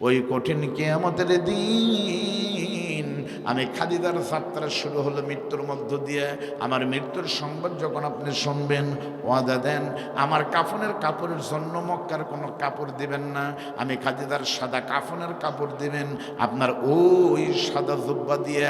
ওই কঠিন কিয়ামতের দিন আমি খাদিজার যাত্রা শুরু হলো মৃত্যুর মধ্য দিয়ে। আমার মৃত্যুর সংবাদ যখন আপনি শুনবেন, ওয়াদা দেন আমার কাফনের কাপড়ের জন্য মক্কার কোনো কাপড় দিবেন না, আমি খাদিজার সাদা কাফনের কাপড় দিবেন। আপনার ওই সাদা জুব্বা দিয়ে,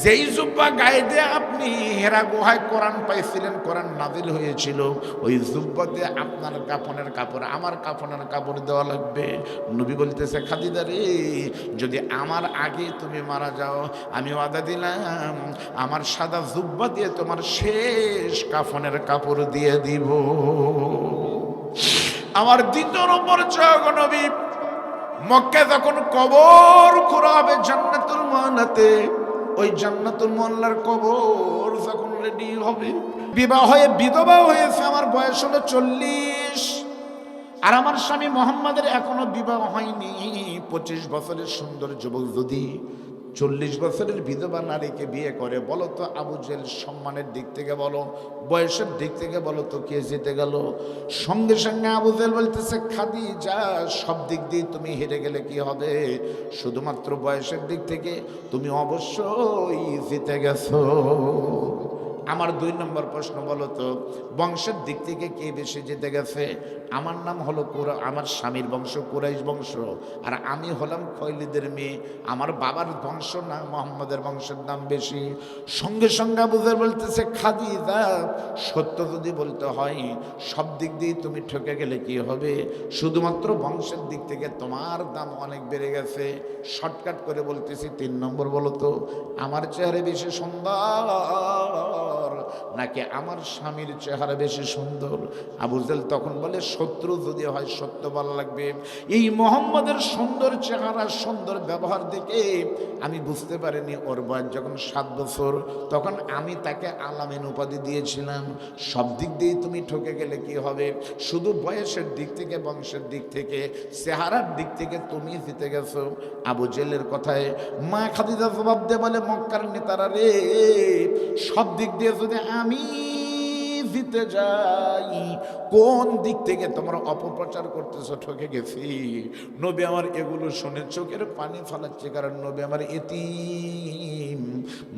যেই জুব্বা গায়ে দিয়ে আপনি হেরা গুহায় কোরআন পাইছিলেন, কোরআন নাজিল হয়েছিল, ওই জুব্বা দিয়ে আপনার কাফনের কাপড়, আমার কাফনের কাপড় দেওয়া লাগবে। নবী বলতেছে, খাদিজা রে, যদি আমার আগে তুমি মারা যাও, আমি ওয়াদা দিলাম আমার সাদা জুব্বা দিয়ে তোমার শেষ কাফনের কাপড় দিয়ে দিব। আমার দ্বিতীয় নম্বর চোখ নবী, মক্কায় যখন কবর খোঁড়া হবে জান্নাতুল মুআল্লাতে, ওই জান্নাতুল মুআল্লার কবর যখন রেডি হবে, বিবাহ হয়ে বিধবা হয়েছে, আমার বয়স হলো 40, আর আমার স্বামী মোহাম্মদের এখনো বিবাহ হয়নি। 25 বছরের সুন্দর যুবক যদি 40 বছরের বিধবা নারীকে বিয়ে করে, বলো তো আবু জেহেল সম্মানের দিক থেকে বলো, বয়সের দিক থেকে বলো তো কে জিতে গেল? সঙ্গে সঙ্গে আবু জেহেল বলতেছে, খাদিজা সব দিক দিয়ে তুমি হেরে গেলে কি হবে, শুধুমাত্র বয়সের দিক থেকে তুমি অবশ্যই জিতে গেছো। আমার 2 নম্বর প্রশ্ন, বলো তো বংশের দিক থেকে কে বেশি জিতে গেছে? আমার নাম হলো আমার স্বামীর বংশ কুরাইশ বংশ, আর আমি হলাম খৈলিদের মেয়ে, আমার বাবার বংশ না মোহাম্মদের বংশের নাম বেশি। সঙ্গে সঙ্গে আবু জেহেল বলতেছে, খাদিজা সত্য যদি বলতে হয় সব দিক দিয়ে তুমি ঠকে গেলে কি হবে, শুধুমাত্র বংশের দিক থেকে তোমার দাম অনেক বেড়ে গেছে। শর্টকাট করে বলতেছি, 3 নম্বর, বলো তো আমার চেহারা বেশি সুন্দর নাকি আমার স্বামীর চেহারা বেশি সুন্দর? আবু জেহেল তখন বলে, শত্রু যদি হয় সত্য বলা লাগবে। এই মোহাম্মদের সুন্দর চেহারা, সুন্দর ব্যবহার দেখে আমি বুঝতে পারিনি ওর বয়স যখন 7 বছর, তখন আমি তাকে আলামিন উপাধি দিয়েছিলাম। সব দিক দিয়ে তুমি ঠকে গেলে কি হবে, শুধু বয়সের দিক থেকে, বংশের দিক থেকে, চেহারার দিক থেকে তুমি জিতে গেছো। আবু জেহেলের কথায় মা খাদিজা জবাব দিয়ে বলে, মক্কার নেতারা রে, সব দিক দিয়ে যদি আমি জিতে যাই, কোন দিক থেকে তোমরা অপপ্রচার করতেছো, ঠকে গেছি। নবী আমার এগুলো শুনে চোখের পানি ফেলাচ্ছে, কারণ নবী আমার এতিম।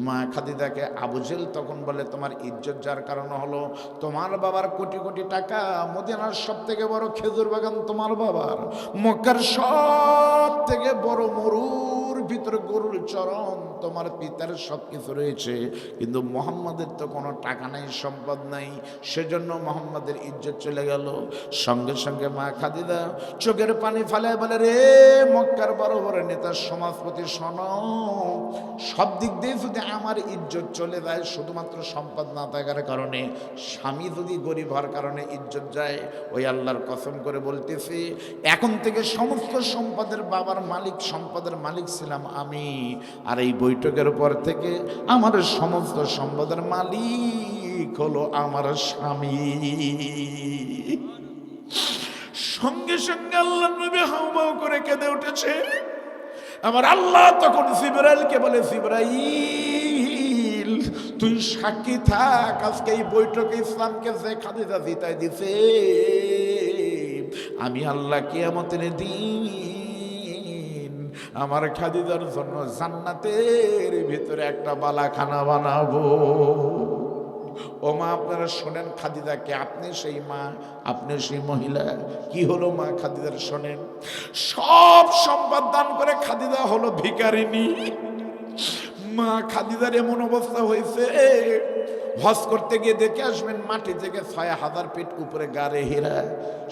মা খাদিজাকে আবু জেহেল তখন বলে, তোমার ইজ্জত যার কারণ হলো তোমার বাবার কোটি কোটি টাকা, মদিনার সব থেকে বড় খেজুর বাগান তোমার বাবার, মক্কার সব থেকে বড় মরুর ভিতরে গরুর চরণ তোমার পিতার সব কিছু রয়েছে, কিন্তু মোহাম্মদের তো কোনো টাকা নাই, সম্পদ নাই, সেজন্য মোহাম্মদের ইজ্জত চলে গেল। সঙ্গে সঙ্গে মা খাদিজা চোখের পানি ফেলায় বলে, রে মক্কার বড় বড় নেতা সমাজপতি, শোনো, সব দিক দিয়ে যদি আমার ইজ্জত চলে যায়, শুধুমাত্র সম্পদ না থাকার কারণে, স্বামী যদি গরিব হওয়ার কারণে ইজ্জত যায়, ওই আল্লাহর কসম করে বলতেছি, এখন থেকে সমস্ত সম্পদের বাবার মালিক, সম্পদের মালিক ছিলাম আমি, আর এই বৈঠকের পর থেকে আমার সমস্ত সম্পদের মালিক হলো আমার স্বামী। সঙ্গে সঙ্গে আল্লাহ নবী হাউমাউ করে কেঁদে উঠেছে। আমার আল্লাহ তখন জিবরাইলকে বলে, জিবরাইল তুই সাক্ষী থাক, আজকে এই বৈঠকে ইসলামকে যে খাদিজা জিতাই দিছে, আমি আল্লাহ কিয়ামতের দিন আমার খাদিজার জন্য জান্নাতের ভিতরে একটা বালাখানা বানাবো। ও মা, আপনারা শোনেন খাদিজাকে, আপনি সেই মা, আপনি সেই মহিলা, কি হলো মা খাদিজার শোনেন, সব সম্পদ দান করে খাদিজা হলো ভিখারিনী। মা খাদিজার এমন অবস্থা হয়েছে, হজ করতে গিয়ে দেখে আসবেন মাটি থেকে 6000 ফিট উপরে গাড়ে হীরা,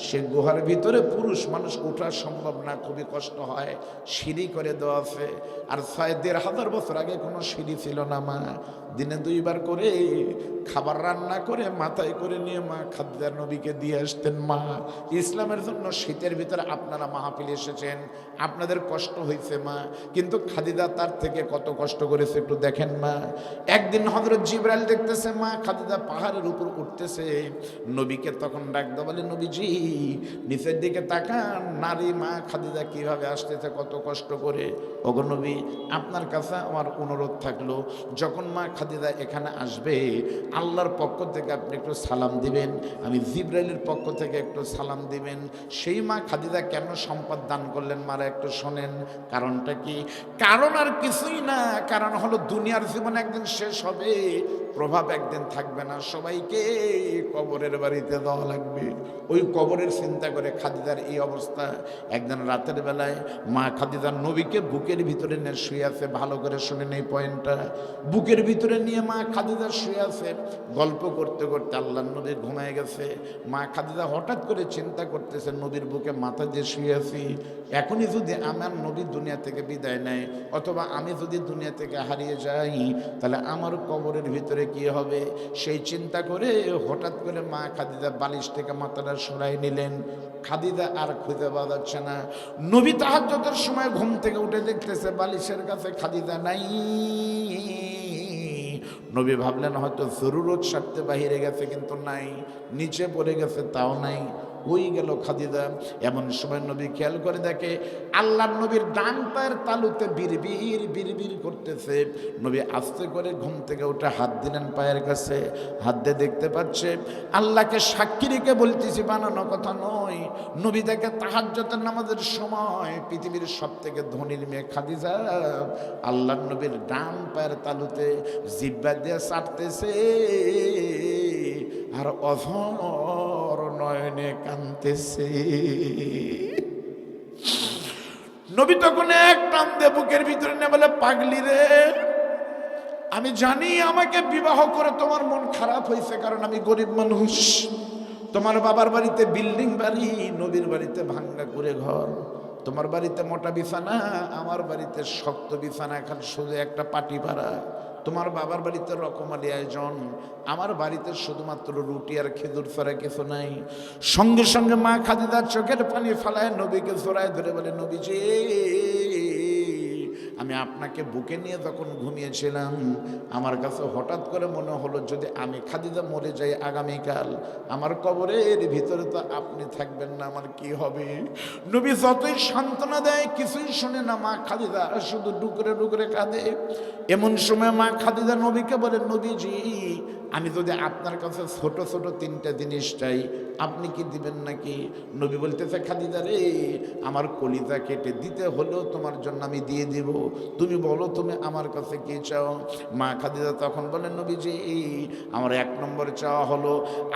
সে গুহার ভিতরে পুরুষ মানুষ ওঠা সম্ভব না, খুবই কষ্ট হয়, সিঁড়ি করে দেওয়া আছে। আর 1500 বছর আগে কোনো সিঁড়ি ছিল না। মা দিনে 2 বার করে খাবার রান্না করে মাথায় করে নিয়ে মা খাদিজা নবীকে দিয়ে আসতেন। মা ইসলামের জন্য শীতের ভিতরে আপনারা মাহফিলে এসেছেন, আপনাদের কষ্ট হয়েছে মা, কিন্তু খাদিজা তার থেকে কত কষ্ট করেছে একটু দেখেন মা। একদিন হযরত জিবরাইল দেখতেছে মা খাদিজা পাহাড়ের উপর উঠতেছে, নবীকে তখন ডাক দেওয়া বলে, নবীজি নিচের দিকে তাকান, নারী মা খাদিজা কিভাবে আসতেছে কত কষ্ট করে। ওগো নবী, আপনার কাছে আমার অনুরোধ থাকলো, যখন মা খাদিজা এখানে আসবে আল্লাহর পক্ষ থেকে আপনি একটু সালাম দিবেন, আমি জিবরাইলের পক্ষ থেকে একটু সালাম দিবেন। সেই মা খাদিজা কেন সম্পদ দান করলেন মারা একটু শোনেন। কারণটা কি? কারণ আর কিছুই না, কারণ হলো দুনিয়ার জীবন একদিন শেষ হবে, প্রভাব একদিন থাকবে না, সবাইকে কবরের বাড়িতে দেওয়া লাগবে। ওই কবরের চিন্তা করে খাদিজার এই অবস্থা। একদিন রাতের বেলায় মা খাদিজার নবীকে বুকের ভিতরে নিয়ে শুয়ে আছে। ভালো করে শুনে নেই পয়েন্টটা। বুকের ভিতরে নিয়ে মা খাদিজা শুয়ে আছে। গল্প করতে করতে আল্লাহর নবী ঘুমায় গেছে। মা খাদিজা হঠাৎ করে চিন্তা করতেছে, নবীর বুকে মাথা দিয়ে শুয়ে আছি, এখনই যদি আমার নবী দুনিয়া থেকে বিদায় নেয় অথবা আমি যদি দুনিয়া থেকে হারিয়ে যাই তাহলে আমার কবরের ভিতরে কি হবে। সেই চিন্তা করে হঠাৎ করে মা খাদিজা বালিশ থেকে মাথাটা সরাই নিলেন। খাদিজা আর খুঁজে পাওয়া যাচ্ছে না। নবী তাহাজ্জুদের সময় ঘুম থেকে উঠে দেখতেছে বালিশের কাছে খাদিজা নাই। নবী ভাবলেন হয়তো জরুরত স্বার্থে বাহিরে গেছে, কিন্তু নাই, নিচে পড়ে গেছে তাও নাই। ওই গেল খাদিজা। এমন সময় নবী খেয়াল করে দেখে আল্লাহর নবীর ডান পায়ের তালুতে বিড়বিড় বিড়বিড় করতেছে। নবী আস্তে করে ঘুম থেকে উঠে হাত দিলেন পায়ের কাছে। হাত দিয়ে দেখতে পাচ্ছে, আল্লাহকে সাক্ষী রেখে বলতেছি, বানানো কথা নয়, নবী দেখে তাহাজ্জুদের নামাজের সময় পৃথিবীর সব থেকে ধনীর মেয়ে খাদিজা আল্লাহর নবীর ডান পায়ের তালুতে জিহ্বা দিয়ে চাটতেছে আর অঝর নয়নে কাঁদতেছে। নবী তখন এক টান দিয়ে বুকের ভিতরে নিয়ে বলে, পাগলি রে, আমি জানি আমাকে বিবাহ করে তোমার মন খারাপ হয়েছে, কারণ আমি গরিব মানুষ। তোমার বাবার বাড়িতে বিল্ডিং বাড়ি, নবীর বাড়িতে ভাঙ্গা করে ঘর। তোমার বাড়িতে মোটা বিছানা, আমার বাড়িতে শক্ত বিছানা, এখন শুধু একটা পাটি ভাড়া। তোমার বাবার বাড়িতে রকমারি আয়োজন, আমার বাড়িতে শুধুমাত্র রুটি আর খেজুর ছাড়া কিছু নাই। সঙ্গে সঙ্গে মা খাদিজার চোখের পানি ফালায় নবীকে জড়ায় ধরে বলে, নবীজি, আমি আপনাকে বুকে নিয়ে যখন ঘুমিয়েছিলাম আমার কাছে হঠাৎ করে মনে হলো যদি আমি খাদিজা মরে যাই আগামীকাল, আমার কবরের ভিতরে তো আপনি থাকবেন না, আমার কি হবে। নবী যতই সান্ত্বনা দেয় কিছুই শোনে না। মা খাদিজা শুধু ডুকরে ডুকরে কাঁদে। এমন সময় মা খাদিজা নবীকে বলে, নবীজি, আমি যদি আপনার কাছে ছোট ছোট তিনটা জিনিস চাই আপনি কি দিবেন নাকি? নবী বলতেছে, খাদিজা রে, আমার কলিজা কেটে দিতে হলেও তোমার জন্য আমি দিয়ে দিব, তুমি বলো তুমি আমার কাছে কি চাও। মা খাদিজা তখন বলে, নবীজি, আমার এক নম্বর চাওয়া হলো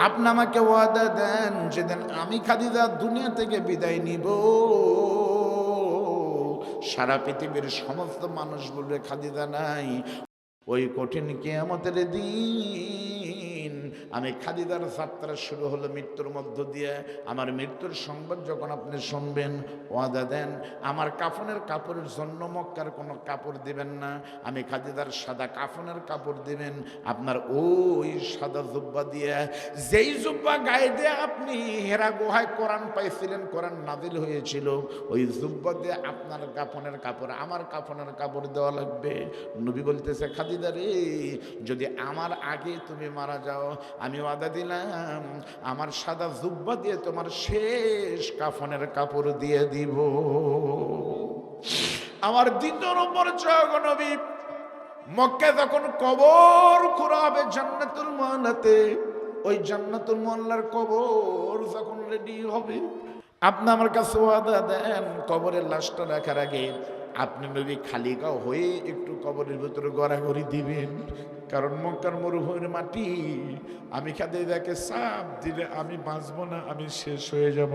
আপনি আমাকে ওয়াদা দেন যেদিন আমি খাদিজা দুনিয়া থেকে বিদায় নিব সারা পৃথিবীর সমস্ত মানুষ বলবে খাদিজা নাই। ওই কঠিন কিয়ামতের দিন আমি খাদিজার যাত্রা শুরু হলো মৃত্যুর মধ্য দিয়ে। আমার মৃত্যুর সংবাদ যখন আপনি শুনবেন, ওয়াদা দেন আমার কাফনের কাপড়ের জন্য মক্কার কোনো কাপড় দিবেন না, আমি খাদিজার সাদা কাফনের কাপড় দিবেন। আপনার ওই সাদা জুব্বা দিয়ে, যেই জুব্বা গায়ে দিয়ে আপনি হেরা গুহায় কোরআন পাইছিলেন, কোরআন নাজিল হয়েছিল, ওই জুব্বা দিয়ে আপনার কাফনের কাপড় আমার কাফনের কাপড় দেওয়া লাগবে। নবী বলতেছে, খাদিজা রে, যদি আমার আগে তুমি মারা যাও আমি ওয়াদা দিলাম আমার সাদা জুব্বা দিয়ে তোমার শেষ কাফনের কাপড় দিয়ে দিব। আমার দ্বিতীয় নম্বর চাওয়া, নবী মক্কায় যখন কবর খোঁড়া হবে জান্নাতুল মুআল্লাতে, ওই জান্নাতুল মুআল্লার কবর যখন রেডি হবে আপনি আমার কাছে ওয়াদা দেন কবরের লাশটা রাখার আগে আপনি নবী খালি গাও হয়ে একটু কবরের ভিতরে গড়াগড়ি দিবেন, কারণ মক্কার মরুভূমির মাটি, আমি খাদিজাকে চাপ দিলে আমি বাঁচবো না, আমি শেষ হয়ে যাব।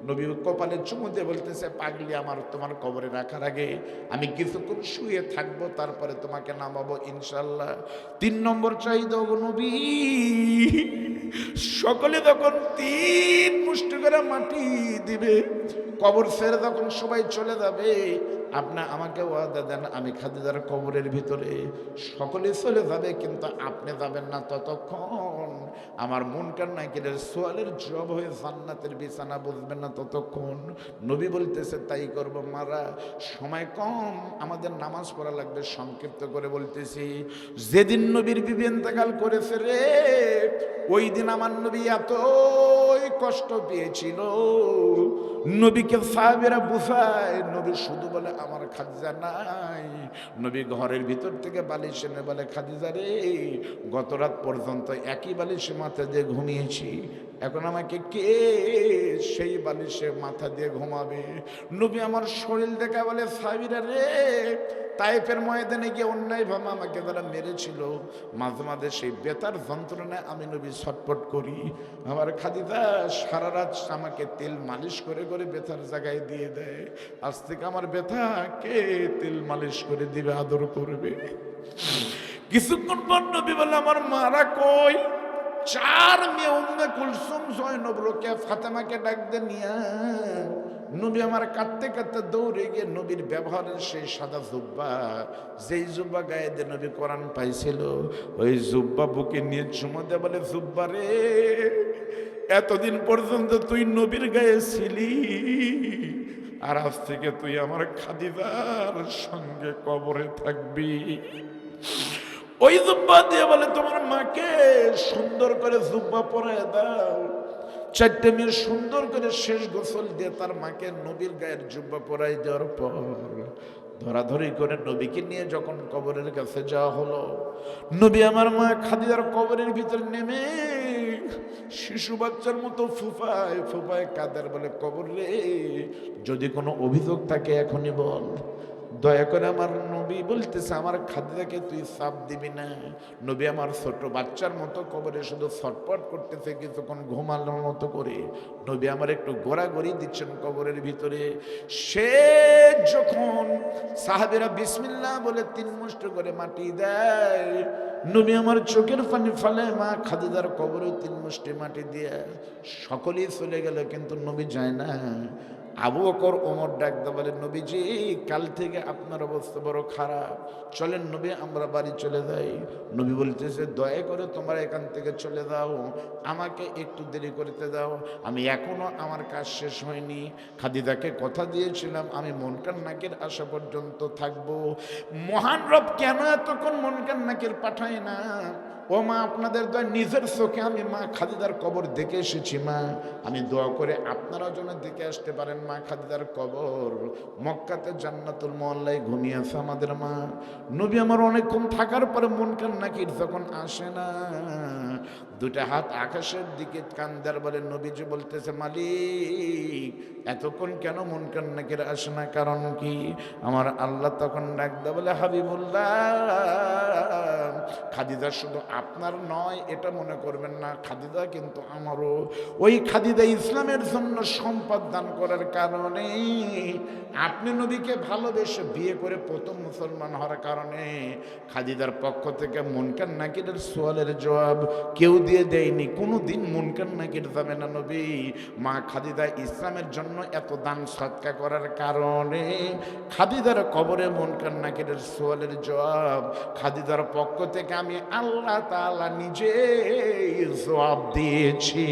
নবী কপালে চুমু দিয়ে বলতেছে, পাগলি, আমার তোমার কবরে রাখার আগে আমি কিছুক্ষণ শুয়ে থাকবো, তারপরে তোমাকে নামাবো ইনশাল্লাহ। 3 নম্বর চাহিদা, নবী সকলে যখন 3 মুষ্টি করে মাটি দিবে, কবর ছেড়ে যখন সবাই চলে যাবে, আপনি আমাকে ওয়াদা দেন আমি খাদিজার কবরের ভিতরে, সকলে চলে যাবে কিন্তু আপনি যাবেন না ততক্ষণ, আমার মুনকার নাকিরের সোয়ালের জবাব হয়ে জান্নাতের বিছানা বুঝবেন না ততক্ষণ। নবী বলতেছে তাই করব। মারা সময় কম, আমাদের নামাজ পড়া লাগবে, সংক্ষিপ্ত করে বলতেছি। যেদিন নবীর বিবি ইন্তেকাল করেছে রে, ওই দিন আমার নবী এতই কষ্ট পেয়েছিল, নবীকে সাহাবীরা বুঝায়, নবী শুধু বলে আমার খাদিজা নাই। নবী ঘরের ভিতর থেকে বালিশ এনে বলে খাদিজা রে, গত রাত পর্যন্ত একই বালিশে মাথা দিয়ে ঘুমিয়েছি, এখন আমাকে কে সেই বালিশে মাথা দিয়ে ঘুমাবে? নবী আমার শরীর দেখা বলে সাহাবীরা রে, তায়েফের ময়দানে গিয়ে অন্যায়ভাবে আমাকে যারা মেরেছিল, মাঝে মাঝে সেই বেতার যন্ত্রণায় আমি নবী ছটফট করি। আমার খাদিজা সারা রাত আমাকে তেল মালিশ করে করে ব্যথার জায়গায় দিয়ে দেয়। আজ থেকে আমার ব্যথা কে তেল মালিশ করে দিবে, আদর করবে? কিছুক্ষণ পর নবী বলে আমার মারা কই? 4 মেয়ে উম্মে কুলসুম, জয়নব, রোকেয়া, ফাতেমাকে ডাক দিয়ে নিয়া নবী আমার কাঁদতে কাঁদতে দৌড়ে গিয়ে নবীর ব্যবহারের সেই সাদা জুব্বা, যেই জুব্বা গায়ে দিয়ে নবী কোরআন পাইছিল, ওই জুব্বা বুকে নিয়ে চুমো দিয়ে বলে জুব্বা রে, এতদিন পর্যন্ত তুই নবীর গায়ে ছিলি, আর আজ থেকে তুই আমার খাদিজার সঙ্গে কবরে থাকবি। ওই জুব্বা দিয়ে বলে তোমার মাকে সুন্দর করে জুব্বা পরায় দাও। 4টে মেয়ে সুন্দর করে শেষ গোসল দিয়ে তার মাকে নবীর গায়ের জুব্বা পরাই দেওয়ার পর ধরাধরি করে নবীকে নিয়ে যখন কবরের কাছে যাওয়া হলো, নবী আমার মা খাদিজার কবরের ভিতর নেমে শিশু বাচ্চার মতো ফুফায় ফুফায় কাদের বলে কবর রে, যদি কোনো অভিযোগ থাকে এখনই বল। দয়া করে আমার নবী বলতেছে আমার খাদিজাকে তুই চাপ দিবি না। নবী আমার ছোট বাচ্চার মতো কবরে শুধু ছটপট করতেছে, কিছুক্ষণ ঘুমানোর মতো করে। নবী আমার একটু গোড়াগড়ি দিচ্ছেন কবরের ভিতরে। সে যখন সাহাবীরা বিসমিল্লাহ বলে 3 মুষ্টি করে মাটি দেয়, নবী আমার চোখের পানি ফেলে মা খাদিজার কবরে 3 মুষ্টি মাটি দিয়ে সকলেই চলে গেল, কিন্তু নবী যায় না। আবু বকর ওমর ডাকতে বলে নবীজি, কাল থেকে আপনার অবস্থা বড় খারাপ, চলেন নবী আমরা বাড়ি চলে যাই। নবী বলতেছে দয়া করে তোমরা এখান থেকে চলে যাও, আমাকে একটু দেরি করতে দাও, আমি এখনো আমার কাজ শেষ হয়নি। খাদিজাকে কথা দিয়েছিলাম আমি মুনকার নাকির আসা পর্যন্ত থাকবো। মহান রব কেন এতক্ষণ মুনকার নাকির পাঠায় না? ও মা, আপনাদের দোয়া নিজের চোখে আমি মা খাদিজার কবর দেখে এসেছি। মা, আমি দোয়া করে আপনারা যেন দেখে আসতে পারেন মা খাদিজার কবর। মক্কাতে জান্নাতুল মুআল্লায় ঘুমিয়ে আছে আমাদের মা। নবী আমার অনেকক্ষণ থাকার পরে মুনকার নাকির যখন আসে না, 2টা হাত আকাশের দিকে কান্দার বলে নবীজি বলতেছে মালিক, এতক্ষণ কেন মুনকার নাকির আসে না, কারণ কি? আমার আল্লাহ তখন ডাকতে বলে হাবিবুল্লাহ, খাদিজা শুধু আপনার নয় এটা মনে করবেন না, খাদিজা কিন্তু আমারও। ওই খাদিজা ইসলামের জন্য সম্পদ দান করার কারণে, আপনি নবীকে ভালোবেসে বিয়ে করে প্রথম মুসলমান হওয়ার কারণে খাদিজার পক্ষ থেকে মুনকার নাকিরের সোয়ালের জবাব কেউ দিয়ে দেয়নি। কোনো দিন মুনকার নাকির যাবে না নবী। মা খাদিজা ইসলামের জন্য এত দান সৎকা করার কারণে খাদিজার কবরে মুনকার নাকিরের সোয়ালের জবাব খাদিজার পক্ষ থেকে আমি আল্লাহ তাআলা নিজে জবাব দিয়েছি।